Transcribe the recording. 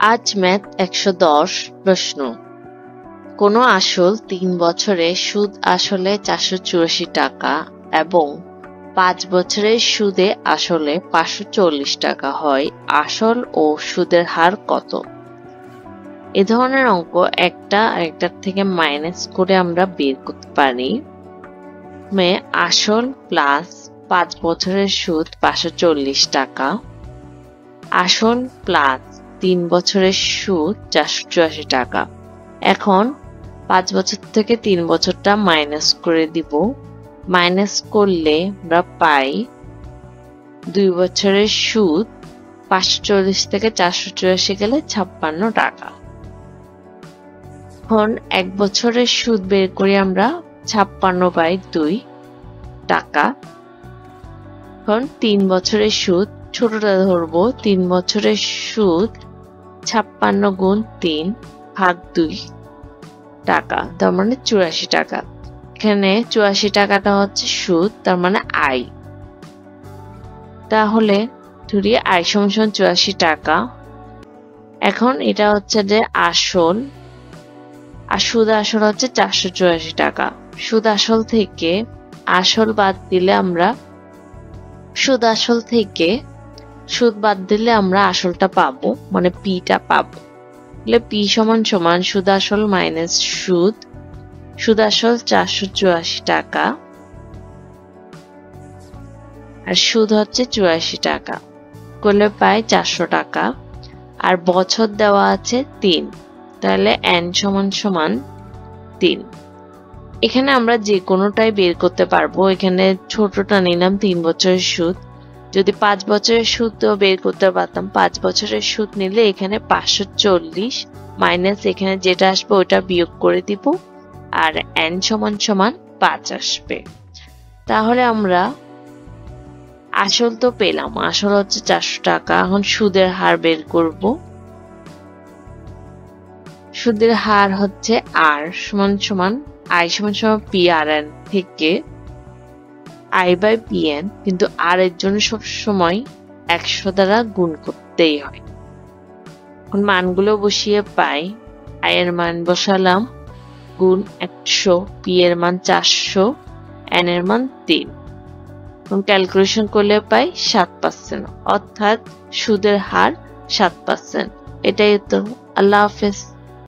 আজ ম্যাথ ১১০ প্রশ্ন। কোন আসল ৩ বছরে সুদ আসলে ৪৮৪ টাকা এবং ৫ বছরের সুদে আসলে ৫৪০ টাকা হয়, আসল ও সুদের হার কত? এ ধরনের অঙ্ক একটা আরেকটার থেকে মাইনাস করে আমরা বের করতে পারি। আসল প্লাস ৫ বছরের সুদ ৫৪০ টাকা, আসল প্লাস ৩ বছরের সুদ ৪৮৪ টাকা। এখন ৫ বছর থেকে ৩ বছরটা মাইনাস করে দিব। মাইনাস করলে আমরা পাই ২ বছরের সুদ ৫৪০ থেকে ৪৮৪ গেলে ৫৬ টাকা। এখন ১ বছরের সুদ বের করি আমরা ৫৬/২ টাকা। এখন ৩ বছরের সুদ, ছোটটা ধরবো, ৩ বছরের সুদ ৫৬ গুণ ৩ ভাগ ২ টাকা, তার মানে ৮৪ টাকা। এখানে ৮৪ টাকাটা হচ্ছে সুদ, তার মানে আয়। তাহলে ধরি আয় সমান ৮৪ টাকা। এখন এটা হচ্ছে যে আসল, আর সুদ আসল হচ্ছে ৪৮৪ টাকা। সুদ আসল থেকে আসল বাদ দিলে আমরা সুদ বাদ দিলে আমরা আসলটা পাবো, মানে পিটা পাবো। পি সমান সুদ আসল মাইনাস সুদ আসল ৪৮৪ টাকা আর সুদ হচ্ছে ৮৪ টাকা, করলে পাই ৪০০ টাকা। আর বছর দেওয়া আছে ৩, তাহলে n সমান ৩। এখানে আমরা যে কোনোটাই বের করতে পারবো। এখানে ছোটটা নিলাম ৩ বছরের সুদ, যদি ৫ বছরের সুদ বের করতে পারতাম। ৫ বছরের সুদ নিলে এখানে ৫৪০ মাইনাস এখানে যেটা আসবে ওটা বিয়োগ করে দিব, আর n সমান ৫ আসবে। তাহলে আমরা আসল তো পেলাম, আসল হচ্ছে ৪০০ টাকা। এখন সুদের হার বের করব। সুদের হার হচ্ছে আর সমান আই সমান পি আর এন থেকে I/PN, কিন্তু আর এর জন্য সবসময় ১০০ দ্বারা গুণ করতেই হয়। এখন মানগুলো বসিয়ে পাই, আই এর মান বসালাম গুণ ১০০, পি এর মান ৪০০, এন এর মান ৩। এখন ক্যালকুলেশন করলে পাই ৭%, অর্থাৎ সুদের হার ৭%। এটাই উত্তর। আল্লাহ হাফেজ।